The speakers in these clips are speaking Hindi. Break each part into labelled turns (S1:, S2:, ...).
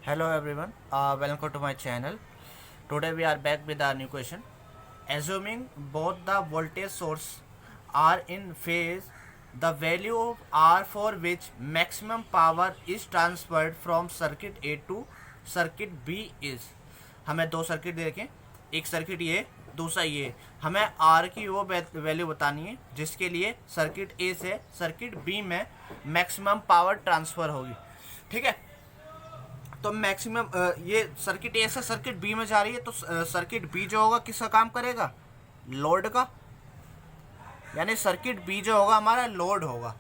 S1: Hello everyone, welcome to my channel. Today we are back with a new question. Assuming both the voltage source are in phase, the value of R for which maximum power is transferred from circuit A to circuit B is. हमें दो सर्किट देखें, एक सर्किट ये, दूसरा ये. हमें R की वो वैल्यू बतानी है जिसके लिए सर्किट A से सर्किट B में मैक्सिमम पावर ट्रांसफ़र होगी. ठीक है. तो मैक्सिमम ये सर्किट ए से सर्किट बी में जा रही है, तो सर्किट बी जो होगा किसका काम करेगा? लोड का. यानी सर्किट बी जो होगा हमारा लोड होगा.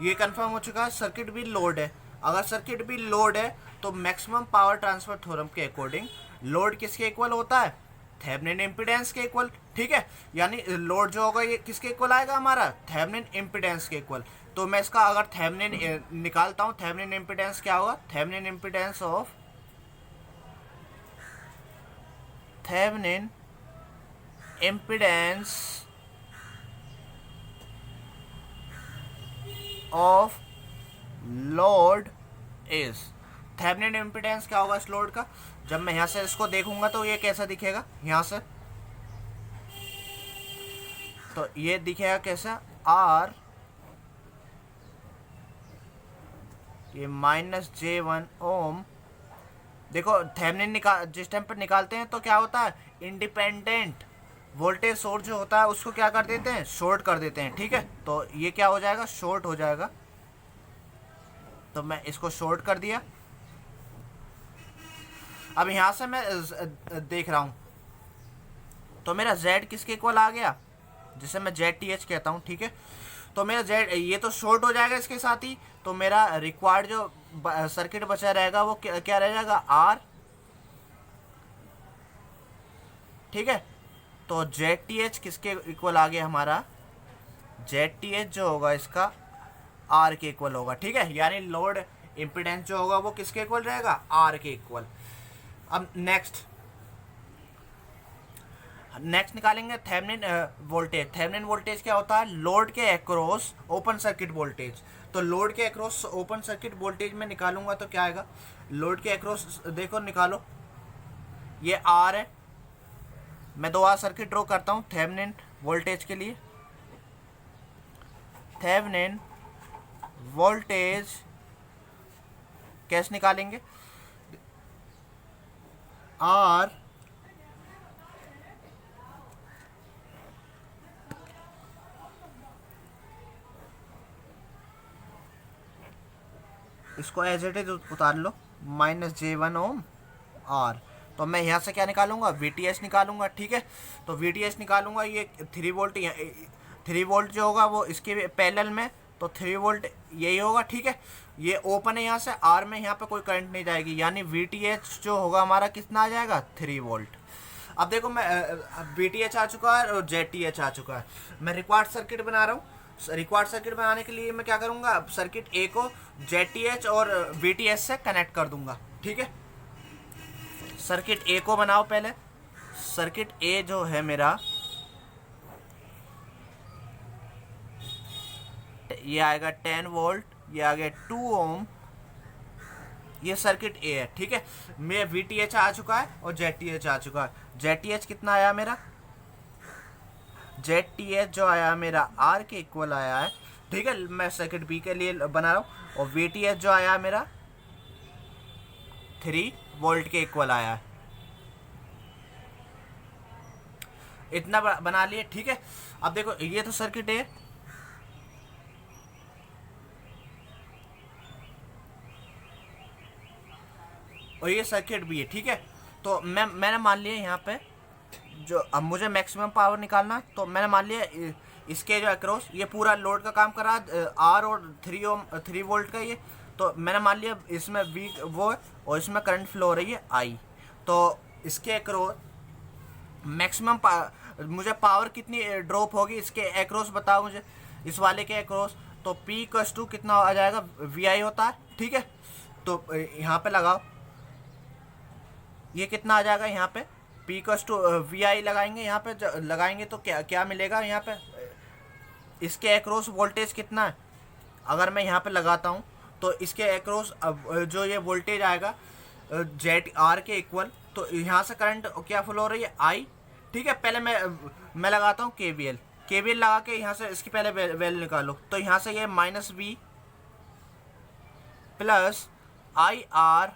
S1: ये कंफर्म हो चुका है, सर्किट बी लोड है. अगर सर्किट बी लोड है तो मैक्सिमम पावर ट्रांसफर थ्योरम के अकॉर्डिंग लोड किसके इक्वल होता है? थेवेनिन इम्पीडेंस के इक्वल. ठीक है. यानी लोड जो होगा ये किसके इक्वल आएगा हमारा? थेवेनिन इम्पीडेंस के इक्वल. तो मैं इसका अगर थेवेनिन निकालता हूँ, थेवेनिन इम्पीडेंस क्या होगा? Thevenin impedance of Thevenin impedance of load is. Thevenin impedance क्या होगा इस लोड का? जब मैं यहाँ से इसको देखूंगा तो ये कैसा दिखेगा? यहाँ से तो ये दिखेगा कैसा? आर ये -J1 ओम. देखो थेवेनिन जिस टाइम पर निकालते हैं तो क्या होता है? इंडिपेंडेंट वोल्टेज सोर्स जो होता है उसको क्या कर देते हैं? शॉर्ट कर देते हैं. ठीक है. तो ये क्या हो जाएगा? शॉर्ट हो जाएगा. तो मैं इसको शॉर्ट कर दिया. अब यहाँ से मैं देख रहा हूँ तो मेरा Z किसके इक्वल आ गया? जिसे मैं ZTH कहता हूँ. ठीक है. तो मेरा Z ये तो शॉर्ट हो जाएगा इसके साथ ही. तो मेरा रिक्वायर्ड जो सर्किट बचा रहेगा वो क्या रह जाएगा? R. ठीक है. तो ZTH किसके इक्वल आ गया हमारा? ZTH जो होगा इसका R के इक्वल होगा. ठीक है. यानी लोड इम्पीडेंस जो होगा वो किसके इक्वल रहेगा? R के इक्वल. अब नेक्स्ट निकालेंगे थेवेनिन वोल्टेज. थेवेनिन वोल्टेज क्या होता है? लोड के अक्रॉस ओपन सर्किट वोल्टेज. तो लोड के अक्रॉस ओपन सर्किट वोल्टेज में निकालूंगा तो क्या आएगा? लोड के अक्रॉस देखो निकालो, ये आर है. मैं दो आर सर्किट ड्रॉ करता हूँ थेवेनिन वोल्टेज के लिए. थेवेनिन वोल्टेज कैसे निकालेंगे? आर इसको एज इट इज उतार लो, -J1 ओम आर. तो मैं यहाँ से क्या निकालूंगा? VTH निकालूंगा. ठीक है. तो VTH निकालूंगा, ये 3 वोल्ट 3 वोल्ट जो होगा वो इसके पैरेलल में, तो 3 वोल्ट यही होगा. ठीक है. ये ओपन है यहाँ से, आर में यहाँ पे कोई करंट नहीं जाएगी. यानी VTH जो होगा हमारा कितना आ जाएगा? 3 वोल्ट. अब देखो मैं VTH आ चुका है और ZTH आ चुका है. मैं रिक्वायर्ड सर्किट बना रहा हूँ. रिक्वायर्ड सर्किट बनाने के लिए मैं क्या करूँगा? सर्किट ए को ZTH और VTH से कनेक्ट कर दूंगा. ठीक है. सर्किट ए को बनाओ पहले. सर्किट ए जो है मेरा ये आएगा 10 वोल्ट, ये आ गया 2 ओम. ये सर्किट ए है. ठीक है. मेरा VTH आ चुका है और ZTH आ चुका है. ZTH कितना आया मेरा? ZTH जो आया मेरा R के इक्वल आया है. ठीक है. मैं सर्किट बी के लिए बना रहा हूँ. और VTH जो आया मेरा 3 वोल्ट के इक्वल आया है. इतना बना लिए. ठीक है. अब देखो ये तो सर्किट है और ये सर्किट भी है. ठीक है. तो मैंने मान लिया यहाँ पे जो अब मुझे मैक्सिमम पावर निकालना है, तो मैंने मान लिया इसके जो अक्रॉस ये पूरा लोड का काम कर रहा है आर और 3 वोल्ट का ये. तो मैंने मान लिया इसमें वी वो है और इसमें करंट फ्लो हो रही है आई. तो इसके अक्रॉस मैक्सिमम मुझे पावर कितनी ड्रॉप होगी इसके अक्रॉस बताओ मुझे, इस वाले के अक्रॉस. तो P कितना आ जाएगा? VI होता है. ठीक है. तो यहाँ पे लगाओ, ये कितना आ जाएगा यहाँ पे? P VI लगाएंगे यहाँ पे लगाएंगे तो क्या क्या मिलेगा यहाँ पे? इसके अक्रॉस वोल्टेज कितना है? अगर मैं यहाँ पे लगाता हूँ तो इसके अक्रॉस जो ये वोल्टेज आएगा जेड आर के इक्वल, तो यहाँ से करंट क्या फ्लो हो रही है, आई। ठीक है, पहले मैं लगाता हूँ केवीएल। केवीएल लगा के यहाँ से इसकी पहले वैल्यू निकालो, तो यहाँ से ये minus V plus I R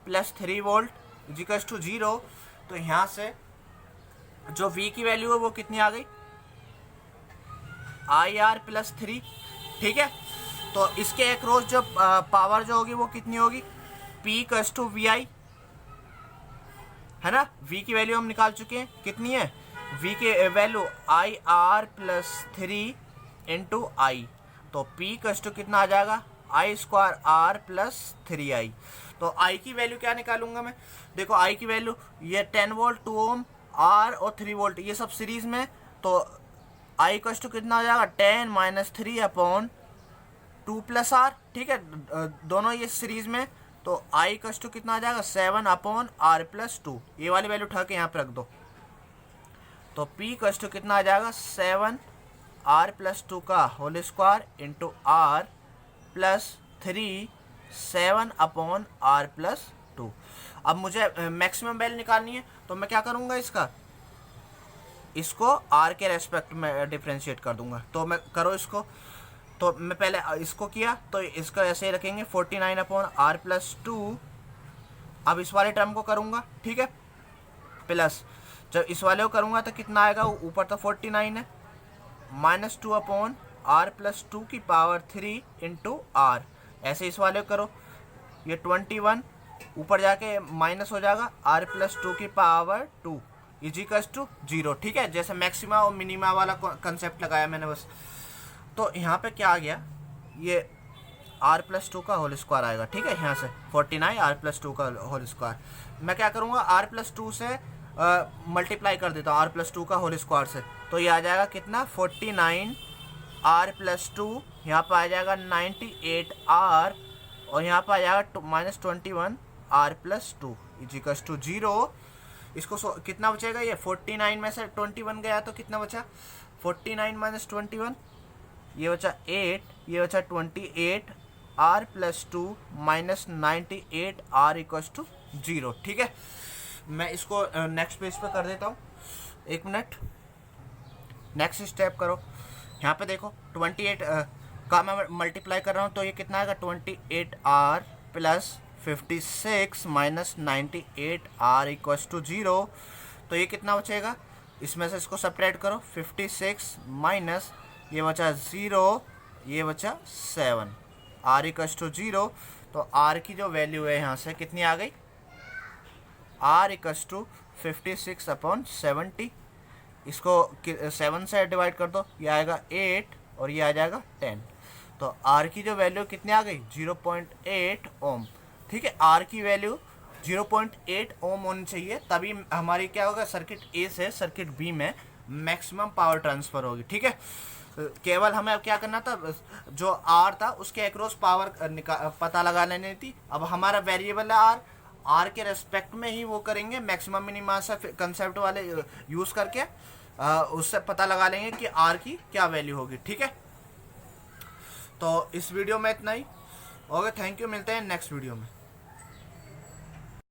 S1: plus 3 volt equals to 0। तो यहाँ से जो V की वैल्यू है वो कितनी आ गई, आई आर प्लस 3। ठीक है, तो इसके अक्रॉस जो पावर जो होगी वो कितनी होगी, P इक्वल्स टू वी आई, है ना। V की वैल्यू हम निकाल चुके हैं, कितनी है, V की value I R plus 3 into I. तो P इक्वल्स टू कितना आ जाएगा, आई स्क्वायर आर प्लस 3i। तो I की वैल्यू क्या निकालूंगा मैं, देखो I की वैल्यू ये 10 वोल्ट 2 ओम R और 3 वोल्ट ये सब सीरीज में, तो I इक्वल्स टू कितना आ जाएगा, 10 माइनस 3 अपॉन 2 प्लस आर। ठीक है, दोनों ये सीरीज में, तो I इक्वल्स टू कितना आ जाएगा, 7 अपॉन आर प्लस 2। ये वाली वैल्यू उठा के यहाँ पे रख दो, तो P इक्वल्स टू कितना आ जाएगा, 7 आर प्लस 2 का whole square into R plus 3 7 upon R plus 2। अब मुझे मैक्सिमम वैल्यू निकालनी है, तो मैं क्या करूँगा, इसको आर के रेस्पेक्ट में डिफ्रेंशिएट कर दूंगा। तो मैं करो इसको, तो मैं पहले इसको किया, तो इसको ऐसे ही रखेंगे 49 अपॉन आर प्लस 2। अब इस वाले टर्म को करूँगा, ठीक है, प्लस जब इस वाले को करूँगा तो कितना आएगा, ऊपर तो 49 है, माइनस 2 अपॉन आर प्लस 2 की पावर 3 इंटू आर। ऐसे इस वाले को करो, ये 21 ऊपर जाके माइनस हो जाएगा, आर प्लस 2 की पावर 2 इजिकल्स टू 0। ठीक है, जैसे मैक्सिमा और मिनिमा वाला कंसेप्ट लगाया मैंने बस। तो यहाँ पे क्या आ गया, ये आर प्लस 2 का होल स्क्वायर आएगा। ठीक है, यहाँ से 49 आर प्लस 2 का होल स्क्वायर। मैं क्या करूँगा, आर प्लस 2 से मल्टीप्लाई कर देता हूँ आर प्लस 2 का होल स्क्वायर से, तो ये आ जाएगा कितना, 49 आर प्लस 2, यहाँ पर आ जाएगा 98 आर, और यहाँ पर आ जाएगा minus 21 R plus 2 equals to 0। इसको कितना बचेगा, ये 49 में से 21 गया तो कितना बचा, 49 माइनस 21, ये बचा 8, ये बचा 28 R plus 2 minus 98 R equals to 0। ठीक है, मैं इसको नेक्स्ट पेज पे कर देता हूँ, एक मिनट। नेक्स्ट स्टेप करो, यहाँ पे देखो 28 का मैं मल्टीप्लाई कर रहा हूँ, तो ये कितना आएगा, 28 R plus 56 minus 98 R equals to 0। तो ये कितना बचेगा, इसमें से इसको सेपरेट करो, 56 माइनस ये बचा 0, ये बचा 7, आर इक्वल्स टू 0। तो आर की जो वैल्यू है यहाँ से कितनी आ गई, आर इक्वल्स टू 56 अपॉन 70। इसको 7 से डिवाइड कर दो, ये आएगा 8 और ये आ जाएगा 10। तो आर की जो वैल्यू कितनी आ गई, 0.8 ओम। ठीक है, आर की वैल्यू 0.8 ओम होनी चाहिए, तभी हमारी क्या होगा, सर्किट ए से सर्किट बी में मैक्सिमम पावर ट्रांसफ़र होगी। ठीक है, केवल हमें अब क्या करना था, जो आर था उसके अक्रॉस पावर पता लगा लेनी थी। अब हमारा वेरिएबल है आर, आर के रेस्पेक्ट में ही वो करेंगे, मैक्सिमम मिनिमा से कंसेप्ट वाले यूज़ करके उससे पता लगा लेंगे कि आर की क्या वैल्यू होगी। ठीक है, तो इस वीडियो में इतना ही। ओके, थैंक यू, मिलते हैं नेक्स्ट वीडियो में।